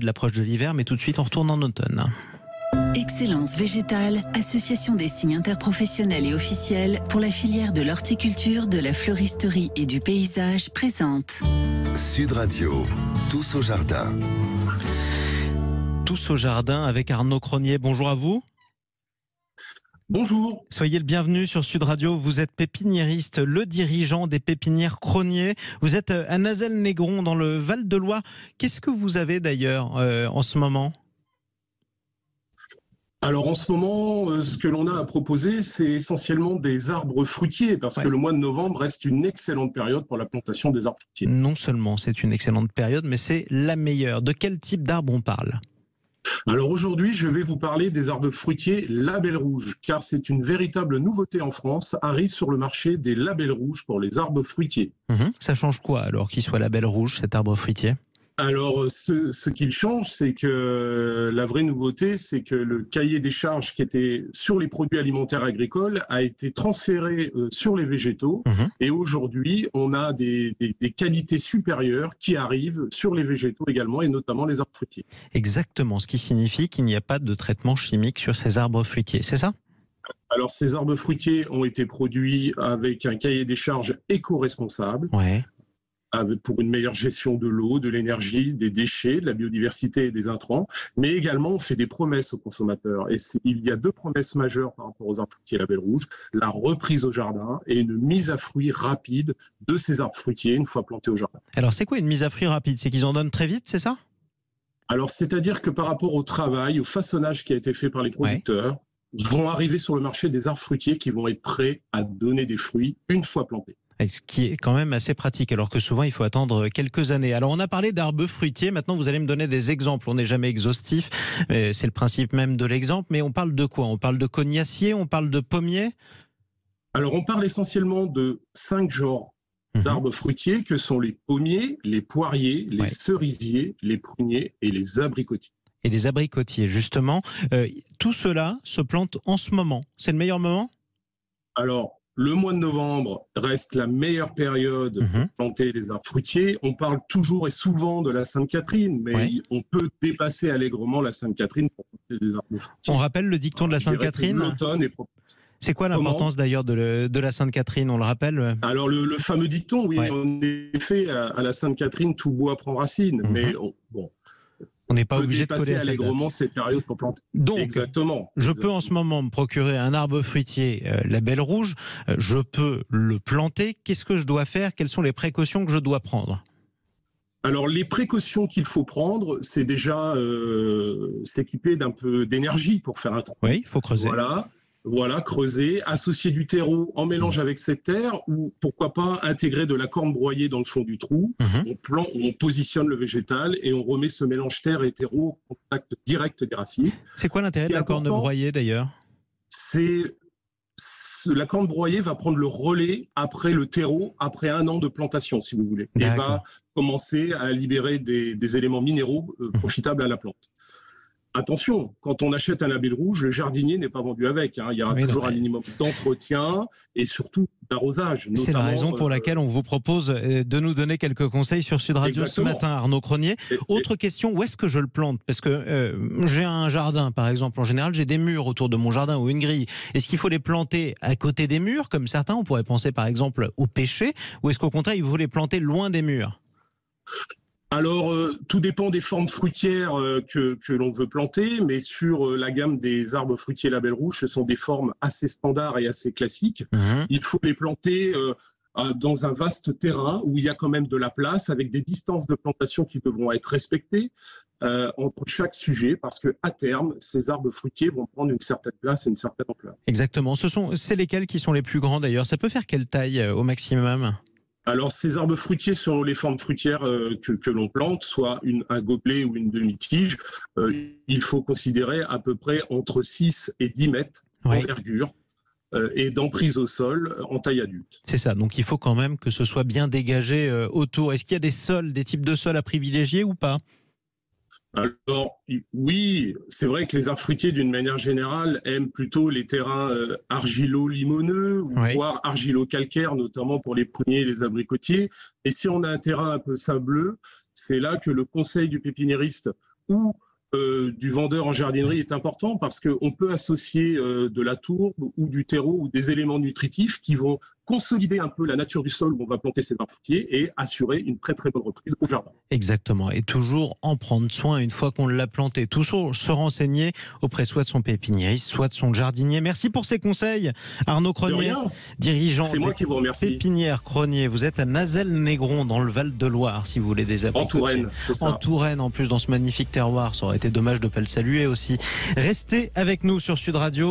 de l'approche de l'hiver, mais tout de suite on retourne en automne. Excellence végétale, association des signes interprofessionnels et officiels pour la filière de l'horticulture, de la floristerie et du paysage présente. Sud Radio, tous au jardin. Tous au jardin avec Arnaud Cronier. Bonjour à vous. Bonjour. Soyez le bienvenu sur Sud Radio. Vous êtes pépiniériste, le dirigeant des pépinières Cronier. Vous êtes à Nazelles-Négron dans le Val-de-Loire. Qu'est-ce que vous avez d'ailleurs en ce moment ? Alors en ce moment, ce que l'on a à proposer, c'est essentiellement des arbres fruitiers, parce que le mois de novembre reste une excellente période pour la plantation des arbres fruitiers. Non seulement c'est une excellente période, mais c'est la meilleure. De quel type d'arbre on parle ? Alors aujourd'hui, je vais vous parler des arbres fruitiers label rouge, car c'est une véritable nouveauté en France. Arrive sur le marché des labels rouges pour les arbres fruitiers. Ça change quoi alors qu'il soit label rouge, cet arbre fruitier ? Alors, ce qu'il change, c'est que la vraie nouveauté, c'est que le cahier des charges qui était sur les produits alimentaires agricoles a été transféré sur les végétaux. Et aujourd'hui, on a des qualités supérieures qui arrivent sur les végétaux également, et notamment les arbres fruitiers. Exactement, ce qui signifie qu'il n'y a pas de traitement chimique sur ces arbres fruitiers, c'est ça ? Alors, ces arbres fruitiers ont été produits avec un cahier des charges éco-responsable. Pour une meilleure gestion de l'eau, de l'énergie, des déchets, de la biodiversité et des intrants, mais également on fait des promesses aux consommateurs. Et il y a deux promesses majeures par rapport aux arbres fruitiers label rouge, la reprise au jardin et une mise à fruit rapide de ces arbres fruitiers une fois plantés au jardin. Alors c'est quoi une mise à fruit rapide ? C'est qu'ils en donnent très vite, c'est ça ? Alors c'est-à-dire que par rapport au travail, au façonnage qui a été fait par les producteurs, vont arriver sur le marché des arbres fruitiers qui vont être prêts à donner des fruits une fois plantés. Ce qui est quand même assez pratique, alors que souvent il faut attendre quelques années. Alors on a parlé d'arbres fruitiers, maintenant vous allez me donner des exemples. On n'est jamais exhaustif, c'est le principe même de l'exemple, mais on parle de quoi ? On parle de cognaciers, on parle de pommiers ? Alors on parle essentiellement de 5 genres d'arbres fruitiers que sont les pommiers, les poiriers, les cerisiers, les pruniers et les abricotiers. Et les abricotiers, justement, tout cela se plante en ce moment. C'est le meilleur moment ? Alors, le mois de novembre reste la meilleure période pour planter les arbres fruitiers. On parle toujours et souvent de la Sainte-Catherine, mais on peut dépasser allègrement la Sainte-Catherine pour planter des arbres fruitiers. On rappelle le dicton de la Sainte-Catherine ? L'automne est propice. C'est quoi l'importance d'ailleurs de la Sainte-Catherine, on le rappelle ? Alors le fameux dicton, en effet, à la Sainte-Catherine, tout bois prend racine, mais on n'est pas obligé de coller allègrement cette période pour planter. Donc, Exactement. Je peux en ce moment me procurer un arbre fruitier label rouge, je peux le planter. Qu'est-ce que je dois faire ? Quelles sont les précautions que je dois prendre ? Alors, les précautions qu'il faut prendre, c'est déjà s'équiper d'un peu d'énergie pour faire un trou. Oui, il faut creuser. Voilà, creuser, associer du terreau en mélange avec cette terre ou pourquoi pas intégrer de la corne broyée dans le fond du trou. On positionne le végétal et on remet ce mélange terre et terreau au contact direct des racines. C'est quoi l'intérêt de la corne broyée d'ailleurs ? La corne broyée va prendre le relais après le terreau, après 1 an de plantation, si vous voulez, et va commencer à libérer des éléments minéraux profitables à la plante. Attention, quand on achète un label rouge, le jardinier n'est pas vendu avec. Il y aura toujours un minimum d'entretien et surtout d'arrosage. C'est la raison pour laquelle on vous propose de nous donner quelques conseils sur Sud Radio ce matin, Arnaud Cronier. Autre question, où est-ce que je le plante ? Parce que j'ai un jardin, par exemple. En général, j'ai des murs autour de mon jardin ou une grille. Est-ce qu'il faut les planter à côté des murs, comme certains ? On pourrait penser, par exemple, au pêcher. Ou est-ce qu'au contraire, il faut les planter loin des murs ? Alors, tout dépend des formes fruitières que l'on veut planter, mais sur la gamme des arbres fruitiers label rouge, ce sont des formes assez standards et assez classiques. Il faut les planter dans un vaste terrain où il y a quand même de la place, avec des distances de plantation qui devront être respectées entre chaque sujet, parce qu'à terme, ces arbres fruitiers vont prendre une certaine place et une certaine ampleur. Exactement. C'est lesquels qui sont les plus grands d'ailleurs ? Ça peut faire quelle taille au maximum ? Alors, ces arbres fruitiers, selon les formes fruitières que l'on plante, soit un gobelet ou une demi-tige, il faut considérer à peu près entre 6 et 10 mètres d'envergure et d'emprise au sol en taille adulte. C'est ça, donc il faut quand même que ce soit bien dégagé autour. Est-ce qu'il y a des sols, des types de sols à privilégier ou pas ? Alors, oui, c'est vrai que les arbres fruitiers, d'une manière générale, aiment plutôt les terrains argilo-limoneux, voire argilo-calcaires, notamment pour les pruniers et les abricotiers. Et si on a un terrain un peu sableux, c'est là que le conseil du pépiniériste ou du vendeur en jardinerie est important parce qu'on peut associer de la tourbe ou du terreau ou des éléments nutritifs qui vont consolider un peu la nature du sol où on va planter ces arbres fruitiers et assurer une très très bonne reprise au jardin. Exactement, et toujours en prendre soin une fois qu'on l'a planté. Toujours se renseigner auprès soit de son pépiniériste, soit de son jardinier. Merci pour ces conseils, Arnaud Cronier, dirigeant des pépinières Cronier. Vous êtes à Nazelles-Négron dans le Val-de-Loire, si vous voulez des abricotiers. En Touraine, c'est ça. En Touraine, en plus, dans ce magnifique terroir. Ça aurait été dommage de ne pas le saluer aussi. Restez avec nous sur Sud Radio.